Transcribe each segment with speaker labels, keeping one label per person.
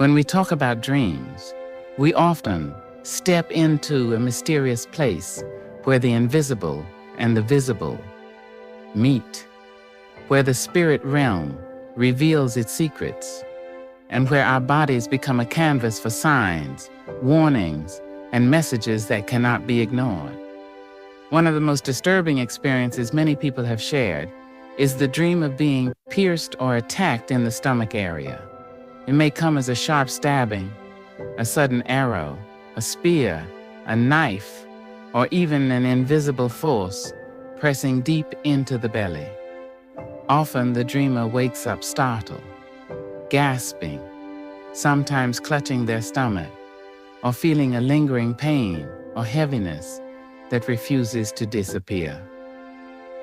Speaker 1: When we talk about dreams, we often step into a mysterious place where the invisible and the visible meet, where the spirit realm reveals its secrets, and where our bodies become a canvas for signs, warnings, and messages that cannot be ignored. One of the most disturbing experiences many people have shared is the dream of being pierced or attacked in the stomach area. It may come as a sharp stabbing, a sudden arrow, a spear, a knife, or even an invisible force pressing deep into the belly. Often the dreamer wakes up startled, gasping, sometimes clutching their stomach, or feeling a lingering pain or heaviness that refuses to disappear.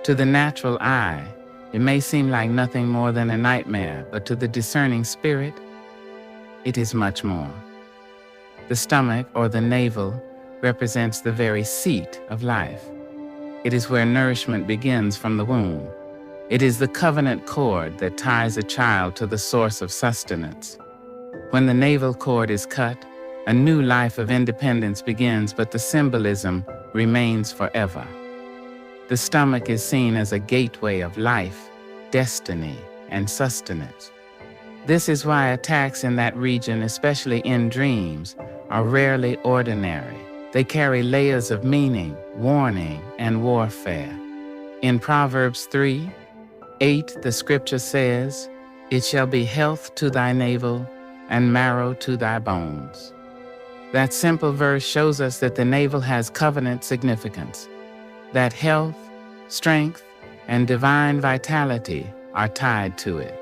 Speaker 1: To the natural eye, it may seem like nothing more than a nightmare, but to the discerning spirit, it is much more. The stomach, or the navel, represents the very seat of life. It is where nourishment begins from the womb. It is the covenant cord that ties a child to the source of sustenance. When the navel cord is cut, a new life of independence begins, but the symbolism remains forever. The stomach is seen as a gateway of life, destiny, and sustenance. This is why attacks in that region, especially in dreams, are rarely ordinary. They carry layers of meaning, warning, and warfare. In Proverbs 3:8, the scripture says, "It shall be health to thy navel and marrow to thy bones." That simple verse shows us that the navel has covenant significance, that health, strength, and divine vitality are tied to it.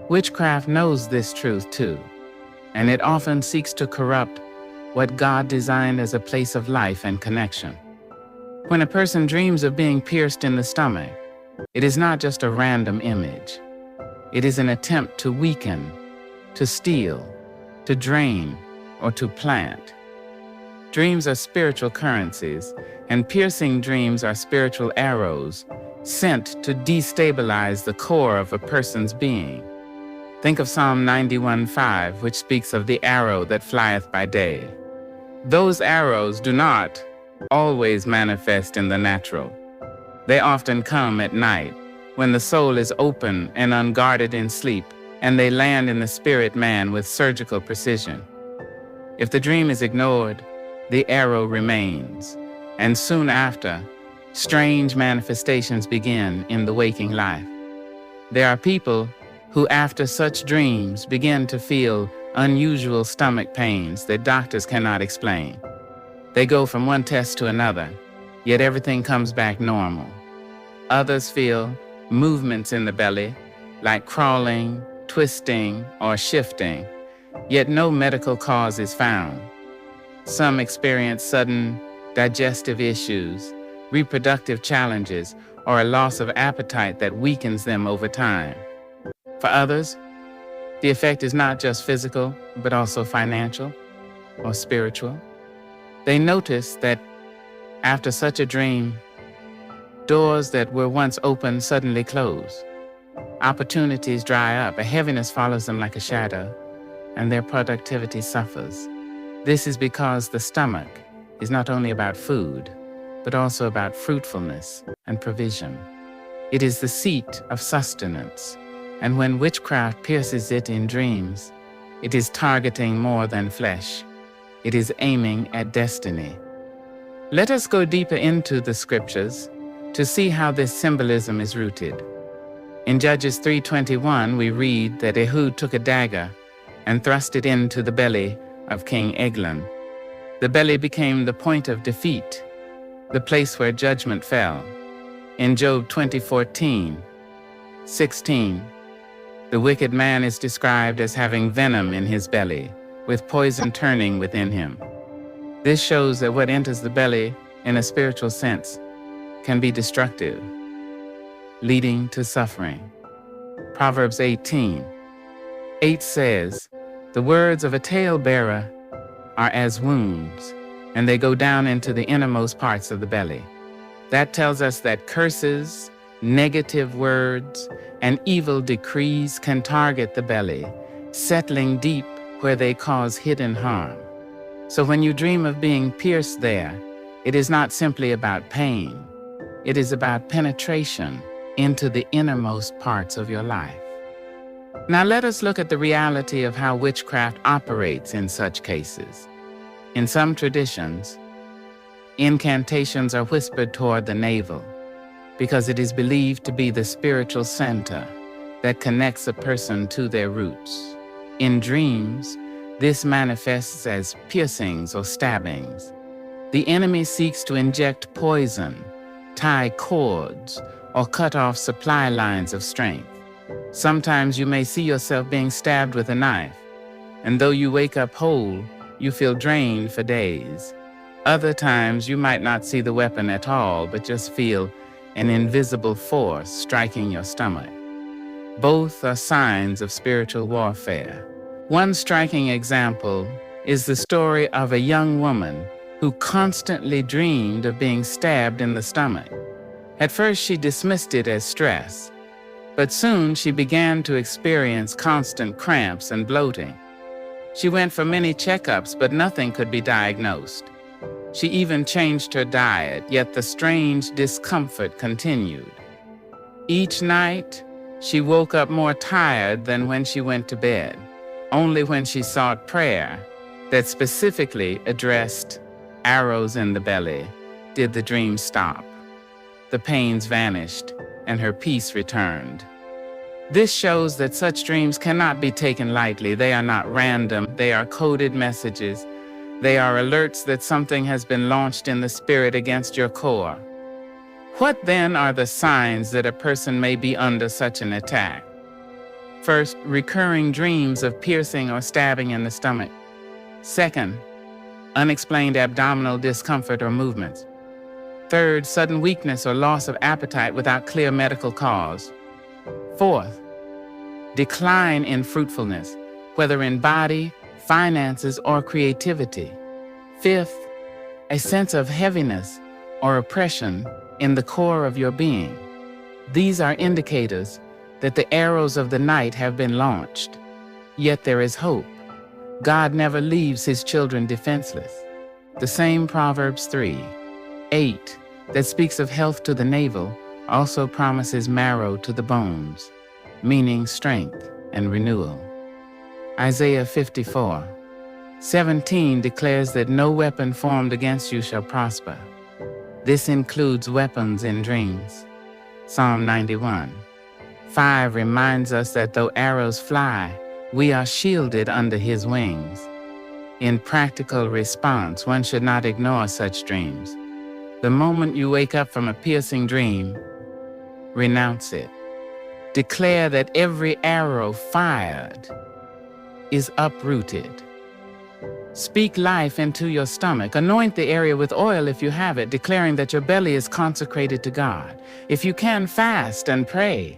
Speaker 1: Witchcraft knows this truth too, and it often seeks to corrupt what God designed as a place of life and connection. When a person dreams of being pierced in the stomach, it is not just a random image. It is an attempt to weaken, to steal, to drain, or to plant. Dreams are spiritual currencies, and piercing dreams are spiritual arrows sent to destabilize the core of a person's being. Think of Psalm 91:5, which speaks of the arrow that flieth by day. Those arrows do not always manifest in the natural. They often come at night, when the soul is open and unguarded in sleep, and they land in the spirit man with surgical precision. If the dream is ignored, the arrow remains, and soon after, strange manifestations begin in the waking life. There are people who, after such dreams, begin to feel unusual stomach pains that doctors cannot explain. They go from one test to another, yet everything comes back normal. Others feel movements in the belly, like crawling, twisting, or shifting, yet no medical cause is found. Some experience sudden digestive issues, reproductive challenges, or a loss of appetite that weakens them over time. For others, the effect is not just physical, but also financial or spiritual. They notice that after such a dream, doors that were once open suddenly close. Opportunities dry up, a heaviness follows them like a shadow, and their productivity suffers. This is because the stomach is not only about food, but also about fruitfulness and provision. It is the seat of sustenance, and when witchcraft pierces it in dreams, it is targeting more than flesh. It is aiming at destiny. Let us go deeper into the scriptures to see how this symbolism is rooted. In Judges 3:21, we read that Ehud took a dagger and thrust it into the belly of King Eglon. The belly became the point of defeat, the place where judgment fell. In Job 20:16, the wicked man is described as having venom in his belly, with poison turning within him. This shows that what enters the belly, in a spiritual sense, can be destructive, leading to suffering. Proverbs 18:8 says, "The words of a talebearer are as wounds, and they go down into the innermost parts of the belly." That tells us that curses, negative words, and evil decrees can target the belly, settling deep where they cause hidden harm. So when you dream of being pierced there, it is not simply about pain. It is about penetration into the innermost parts of your life. Now let us look at the reality of how witchcraft operates in such cases. In some traditions, incantations are whispered toward the navel because it is believed to be the spiritual center that connects a person to their roots. In dreams, this manifests as piercings or stabbings. The enemy seeks to inject poison, tie cords, or cut off supply lines of strength. Sometimes you may see yourself being stabbed with a knife, and though you wake up whole, you feel drained for days. Other times you might not see the weapon at all, but just feel an invisible force striking your stomach. Both are signs of spiritual warfare. One striking example is the story of a young woman who constantly dreamed of being stabbed in the stomach. At first she dismissed it as stress, but soon she began to experience constant cramps and bloating. She went for many checkups, but nothing could be diagnosed. She even changed her diet, yet the strange discomfort continued. Each night, she woke up more tired than when she went to bed. Only when she sought prayer that specifically addressed arrows in the belly did the dream stop. The pains vanished and her peace returned. This shows that such dreams cannot be taken lightly. They are not random. They are coded messages. They are alerts that something has been launched in the spirit against your core. What then are the signs that a person may be under such an attack? First, recurring dreams of piercing or stabbing in the stomach. Second, unexplained abdominal discomfort or movements. Third, sudden weakness or loss of appetite without clear medical cause. Fourth, decline in fruitfulness, whether in body, finances, or creativity. Fifth, a sense of heaviness or oppression in the core of your being. These are indicators that the arrows of the night have been launched. Yet there is hope. God never leaves his children defenseless. The same Proverbs 3:8 that speaks of health to the navel also promises marrow to the bones, meaning strength and renewal. Isaiah 54:17 declares that no weapon formed against you shall prosper. This includes weapons in dreams. Psalm 91:5 reminds us that though arrows fly, we are shielded under his wings. In practical response, one should not ignore such dreams. The moment you wake up from a piercing dream, renounce it. Declare that every arrow fired is uprooted. Speak life into your stomach. Anoint the area with oil if you have it, declaring that your belly is consecrated to God. If you can, fast and pray,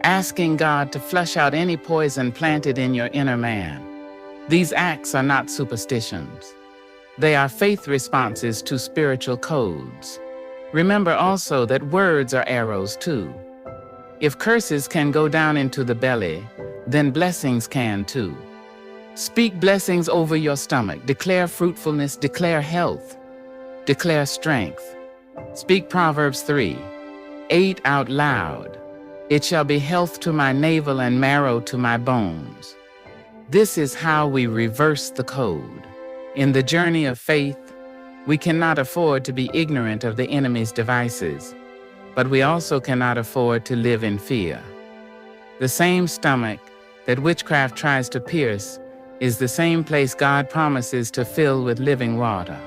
Speaker 1: asking God to flush out any poison planted in your inner man. These acts are not superstitions. They are faith responses to spiritual codes. Remember also that words are arrows too. If curses can go down into the belly, then blessings can too. Speak blessings over your stomach. Declare fruitfulness, declare health, declare strength. Speak Proverbs 3:8 out loud. It shall be health to my navel and marrow to my bones. This is how we reverse the code. In the journey of faith, we cannot afford to be ignorant of the enemy's devices, but we also cannot afford to live in fear. The same stomach that witchcraft tries to pierce is the same place God promises to fill with living water.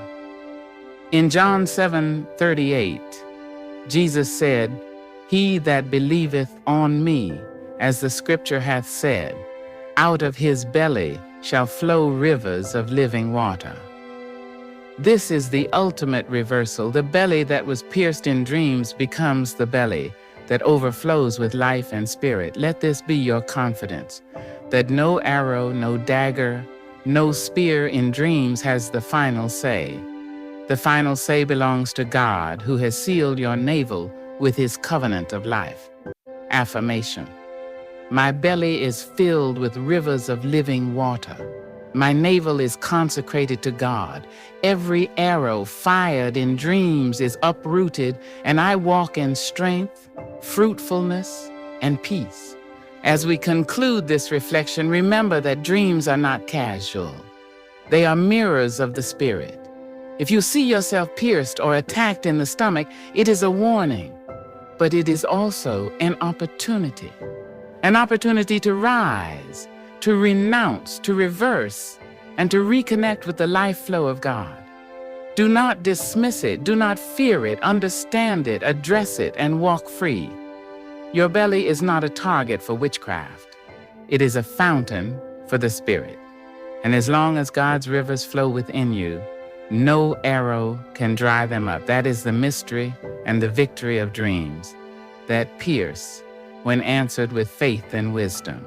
Speaker 1: In John 7:38, Jesus said, "He that believeth on me, as the scripture hath said, out of his belly shall flow rivers of living water." This is the ultimate reversal. The belly that was pierced in dreams becomes the belly that overflows with life and spirit. Let this be your confidence, that no arrow, no dagger, no spear in dreams has the final say. The final say belongs to God, who has sealed your navel with his covenant of life. Affirmation: my belly is filled with rivers of living water. My navel is consecrated to God. Every arrow fired in dreams is uprooted, and I walk in strength, fruitfulness, and peace. As we conclude this reflection, remember that dreams are not casual. They are mirrors of the spirit. If you see yourself pierced or attacked in the stomach, it is a warning, but it is also an opportunity to rise, to renounce, to reverse, and to reconnect with the life flow of God. Do not dismiss it, do not fear it, understand it, address it, and walk free. Your belly is not a target for witchcraft. It is a fountain for the spirit. And as long as God's rivers flow within you, no arrow can dry them up. That is the mystery and the victory of dreams that pierce when answered with faith and wisdom.